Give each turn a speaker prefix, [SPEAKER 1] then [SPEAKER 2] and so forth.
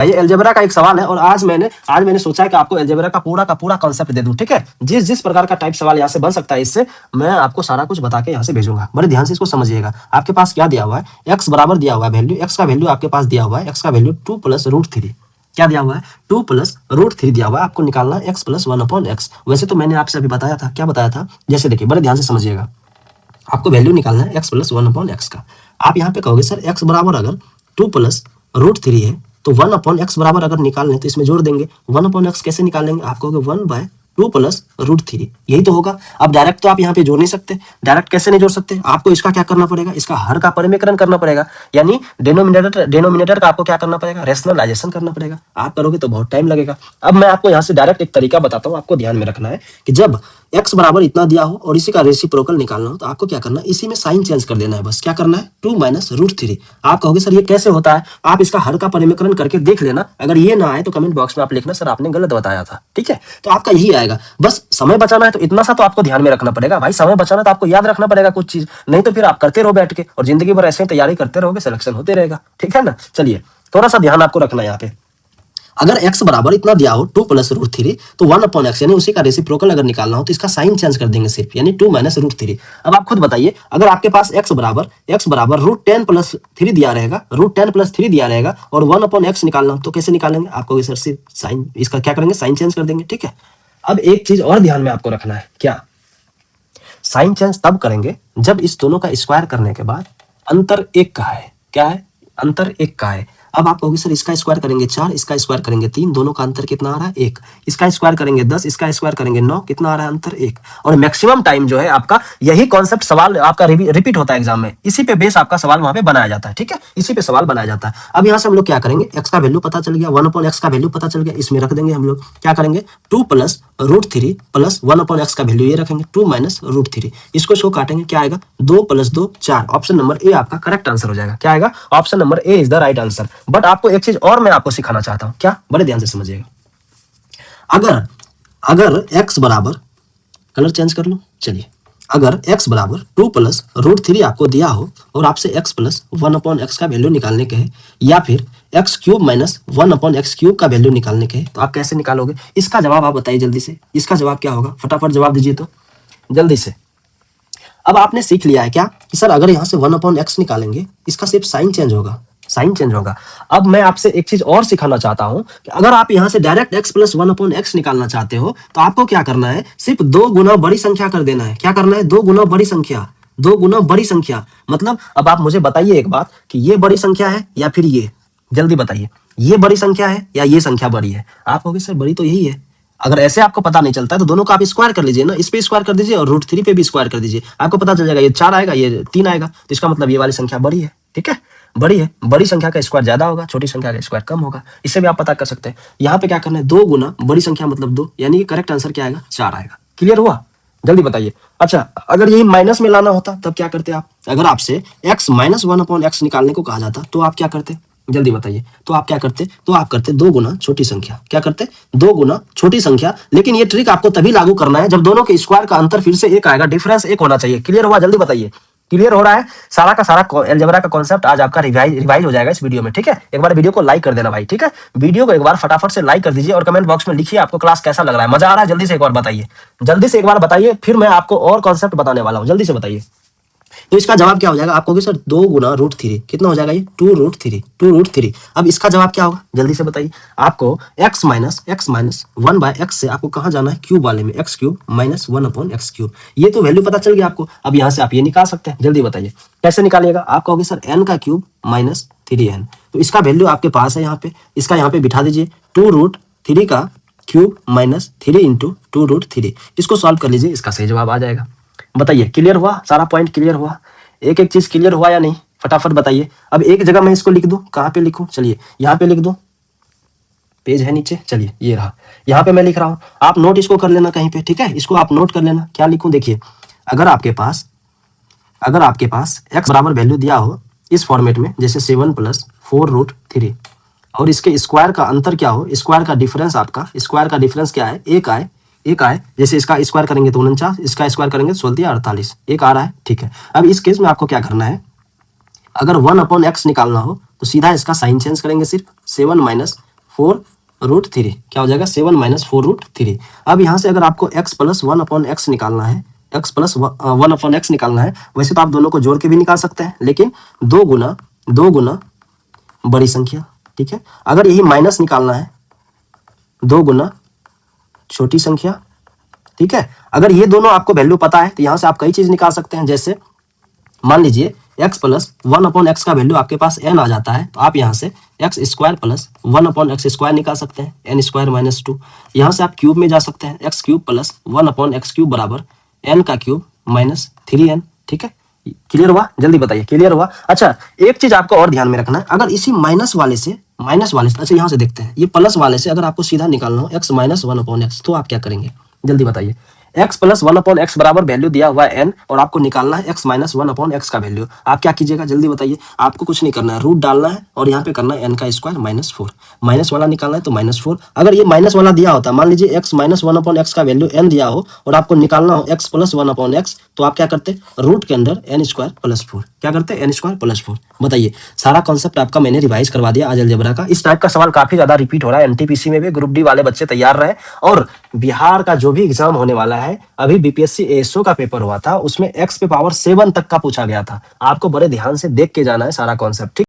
[SPEAKER 1] ये अलजेब्रा का एक सवाल है और आज मैंने सोचा है कि आपको अलजेब्रा का पूरा कॉन्सेप्ट दे दूं, ठीक है। जिस प्रकार का टाइप सवाल यहाँ से बन सकता है, इससे मैं आपको सारा कुछ बता के यहाँ से भेजूंगा। बड़े ध्यान से इसको समझिएगा। आपके पास क्या दिया हुआ है, एक्स बराबर दिया हुआ है वैल्यू, एक्स का वैल्यू आपके पास दिया हुआ है, एक्स का वैल्यू 2 + √3। क्या दिया हुआ है, 2 + √3 दिया हुआ है। आपको निकालना है x + 1/x। वैसे तो मैंने आपसे अभी बताया था, क्या बताया था, जैसे देखिए बड़े ध्यान से समझिएगा। आपको वैल्यू निकालना है x + 1/x का। आप यहाँ पे कहोगे सर x बराबर अगर 2 + √3 है तो 1/x बराबर अगर निकालने तो इसमें जोड़ देंगे। 1/x कैसे निकालेंगे, आप कहोगे 1/2 + √3, यही तो होगा। अब डायरेक्ट तो आप यहाँ पे जोड़ नहीं सकते। डायरेक्ट कैसे नहीं जोड़ सकते, आपको इसका क्या करना पड़ेगा, इसका हर का परिमेयकरण करना पड़ेगा, यानी डिनोमिनेटर का आपको क्या करना पड़ेगा, रेशनलाइजेशन करना पड़ेगा। आप करोगे तो बहुत टाइम लगेगा। अब मैं आपको यहाँ से डायरेक्ट एक तरीका बताता हूँ, आपको ध्यान में रखना है कि जब x बराबर इतना दिया हो और इसी का रेसिप्रोकल निकालना हो तो आपको क्या करना है, इसी में साइन चेंज कर देना है। बस क्या करना है, 2 - √3। आप कहोगे सर ये कैसे होता है, आप इसका हर का परिमेयकरण करके देख लेना। अगर ये ना आए तो कमेंट बॉक्स में आप लिखना सर आपने गलत बताया था, ठीक है। तो आपका यही आएगा। बस समय बचाना है तो इतना सा तो आपको ध्यान में रखना पड़ेगा भाई। समय बचाना तो आपको याद रखना पड़ेगा कुछ चीज, नहीं तो फिर आप करते रहो बैठ के और जिंदगी भर ऐसे तैयारी करते रहोगे, सिलेक्शन होते रहेगा, ठीक है ना। चलिए थोड़ा सा ध्यान आपको रखना है यहाँ पे। अगर x बराबर इतना दिया हो 2 + √3 तो 1/x यानी उसी का रेसिप्रोकल अगर निकालना हो तो इसका साइन चेंज कर देंगे सिर्फ, यानी 2 - √3। अब आप खुद बताइए, अगर आपके पास x बराबर √10 + 3 दिया रहेगा, √10 + 3 दिया रहेगा और 1/x निकालना हो तो कैसे निकालेंगे, आपको सर सिर्फ साइन, इसका क्या करेंगे, साइन चेंज कर देंगे, ठीक है। अब एक चीज और ध्यान में आपको रखना है, क्या, साइन चेंज तब करेंगे जब इस दोनों का स्क्वायर करने के बाद अंतर 1 का है। क्या है, अंतर 1 का है। अब आप कहोगे सर इसका स्क्वायर करेंगे 4, इसका स्क्वायर करेंगे 3, दोनों का अंतर कितना आ रहा है, 1। इसका स्क्वायर करेंगे 10, इसका स्क्वायर करेंगे 9, कितना आ रहा है, अंतर 1। और मैक्सिमम टाइम जो है आपका यही कॉन्सेप्ट सवाल आपका रिपीट होता है एग्जाम में, इसी पे बेस आपका सवाल वहां पे बनाया जाता है, ठीक है, इसी पे सवाल बनाया जाता है। अब यहाँ से हम लोग क्या करेंगे, x का वैल्यू पता चल गया, 1/x का वैल्यू पता चल गया, इसमें रख देंगे हम लोग। क्या करेंगे, 2 + √3 + 1/x का वैल्यू ये रखेंगे 2 - √3। इसको काटेंगे, क्या आएगा, 2 + 2 4। ऑप्शन नंबर ए आपका करेक्ट आंसर हो जाएगा। क्या आएगा, option number A is the right answer. But आपको एक चीज और मैं आपको सिखाना चाहता हूं, क्या, बड़े ध्यान से समझिएगा। अगर x बराबर, कलर चेंज कर लो, चलिए, अगर x बराबर 2 + √3 आपको दिया हो और आपसे x + 1/x का वैल्यू निकालने के है, या फिर x³ - 1/x³ का वैल्यू निकालने के है, तो आप कैसे निकालोगे, इसका जवाब आप बताइए जल्दी से। इसका जवाब क्या होगा, फटाफट जवाब दीजिए तो जल्दी से। अब आपने सीख लिया है क्या कि सर अगर यहाँ से 1/x निकालेंगे, इसका सिर्फ साइन चेंज होगा, साइन चेंज होगा। अब मैं आपसे एक चीज और सिखाना चाहता हूं कि अगर आप यहां से डायरेक्ट x + 1/x निकालना चाहते हो तो आपको क्या करना है, सिर्फ 2 गुना बड़ी संख्या कर देना है। क्या करना है, 2 गुना बड़ी संख्या, 2 गुना बड़ी संख्या। मतलब अब आप मुझे बताइए एक बात कि ये बड़ी संख्या है या फिर ये, जल्दी बताइए, ये बड़ी संख्या है या ये संख्या बड़ी है। आप कहोगे सर बड़ी तो यही है। अगर ऐसे आपको पता नहीं चलता है तो दोनों का आप स्क्वायर कर लीजिए ना, इस पे स्क्वायर कर दीजिए और √3 पे भी स्क्वायर कर दीजिए, आपको पता चल जाएगा ये 4 आएगा, ये 3 आएगा, तो इसका मतलब ये वाली संख्या बड़ी है, ठीक है, बड़ी है। बड़ी संख्या का स्क्वायर ज्यादा होगा, छोटी संख्या का स्क्वायर कम होगा, इससे भी आप पता कर सकते हैं। यहाँ पे क्या करना है, 2 गुना बड़ी संख्या मतलब 2, यानी कि करेक्ट आंसर क्या आएगा, 4 आएगा। क्लियर हुआ, जल्दी बताइए। अच्छा, अगर यही माइनस में लाना होता तब क्या करते आप, अगर आपसे x - 1/x निकालने को कहा जाता तो आप क्या करते, जल्दी बताइए। तो आप क्या करते, तो आप करते 2 गुना छोटी संख्या। क्या करते, 2 गुना छोटी संख्या। लेकिन ये ट्रिक आपको तभी लागू करना है जब दोनों के स्क्वायर का अंतर फिर से 1 आएगा, डिफरेंस 1 होना चाहिए। क्लियर हुआ, जल्दी बताइए। क्लियर हो रहा है, सारा का सारा अलजेब्रा का कॉन्सेप्ट आज आपका रिवाइज हो जाएगा इस वीडियो में, ठीक है। एक बार वीडियो को लाइक कर देना भाई, ठीक है, वीडियो को एक बार फटाफट से लाइक कर दीजिए और कमेंट बॉक्स में लिखिए आपको क्लास कैसा लग रहा है, मजा आ रहा है, जल्दी से एक बार बताइए, जल्दी से एक बार बताइए, फिर मैं आपको और कॉन्सेप्ट बताने वाला हूँ, जल्दी से बताइए। तो इसका जवाब क्या हो जाएगा, आप कहोगे सर 2 गुना √3, कितना हो जाएगा ये, 2√3। अब इसका जवाब क्या होगा, जल्दी से बताइए। आपको x - 1/x से आपको कहाँ जाना है, क्यूब वाले में, x³ - 1/x³। ये तो वैल्यू पता चल गया आपको। अब यहाँ से आप ये निकाल सकते हैं, जल्दी बताइए कैसे निकालिएगा। आप कहोगे सर n का क्यूब - 3n, तो इसका वैल्यू आपके पास है यहाँ पे, इसका यहाँ पे बिठा दीजिए, 2√3 का क्यूब - 3 × 2√3। इसको सॉल्व कर लीजिए, इसका सही जवाब आ जाएगा। बताइए, क्लियर हुआ, सारा पॉइंट क्लियर हुआ, एक एक चीज क्लियर हुआ या नहीं, फटाफट बताइए। अब एक जगह मैं इसको लिख दूं, कहाँ पे लिखूं, चलिए यहाँ पे लिख दूं, पेज है नीचे, चलिए ये रहा, यहाँ पे मैं लिख रहा हूँ, आप नोट इसको कर लेना कहीं पे, ठीक है, इसको आप नोट कर लेना। क्या लिखूं, देखिए, अगर आपके पास x बराबर वैल्यू दिया हो इस फॉर्मेट में, जैसे 7 + 4√3 और इसके स्क्वायर का अंतर क्या हो, स्क्वायर का डिफरेंस, आपका स्क्वायर का डिफरेंस क्या है, 1 आए, जैसे इसका स्क्वायर करेंगे तो 49, इसका स्क्वायर करेंगे 16 या 48, 1 आ रहा है, ठीक है। अब इस केस में आपको क्या करना है, अगर 1/x निकालना हो तो सीधा इसका साइन चेंज करेंगे, सिर्फ 7 - 4√3 क्या हो जाएगा 7 माइनस 4√3। अब यहाँ से अगर आपको x प्लस 1/x निकालना है, x प्लस 1/x निकालना है, वैसे तो आप दोनों को जोड़ के भी निकाल सकते हैं, लेकिन दो गुना बड़ी संख्या, ठीक है। अगर यही माइनस निकालना है, 2 गुना छोटी संख्या, ठीक है। अगर ये दोनों आपको वैल्यू पता है तो यहाँ से आप कई चीज निकाल सकते हैं। जैसे मान लीजिए x प्लस 1/x का वैल्यू आपके पास n आ जाता है, तो आप यहाँ से x square plus 1/x square निकाल सकते हैं, n स्क्वायर माइनस 2। यहाँ से आप क्यूब में जा सकते हैं, x cube plus 1/x cube बराबर n का क्यूब माइनस 3n, ठीक है। क्लियर हुआ? जल्दी बताइए, क्लियर हुआ? अच्छा, एक चीज आपको और ध्यान में रखना है, अगर इसी माइनस वाले से अच्छा यहाँ से देखते हैं, ये प्लस वाले से अगर आपको सीधा निकालना हो x माइनस 1/x, तो आप क्या करेंगे? जल्दी बताइए। x प्लस 1/x बराबर वैल्यू दिया हुआ है n, और आपको निकालना है x माइनस 1/x का वैल्यू। आप क्या कीजिएगा? जल्दी बताइए। आपको कुछ नहीं करना है, रूट डालना है और यहाँ पे करना है n का स्क्वायर माइनस 4। माइनस वाला निकालना है तो माइनस 4। अगर ये माइनस वाला दिया होता, मान लीजिए x माइनस 1/x का वैल्यू n दिया हो और आपको निकालना हो x प्लस 1/x, तो आप क्या करते? रूट के अंदर n स्क्वायर प्लस 4। क्या करते? n square plus 4। बताइए, सारा कॉन्सेप्ट आपका मैंने रिवाइज करवा दिया आज अलजेब्रा का। इस टाइप का सवाल काफी ज्यादा रिपीट हो रहा है एनटीपीसी में भी। ग्रुप डी वाले बच्चे तैयार रहे, और बिहार का जो भी एग्जाम होने वाला है, अभी बीपीएससी एएसओ का पेपर हुआ था, उसमें x पे पावर 7 तक का पूछा गया था। आपको बड़े ध्यान से देख के जाना है सारा कॉन्सेप्ट, ठीक।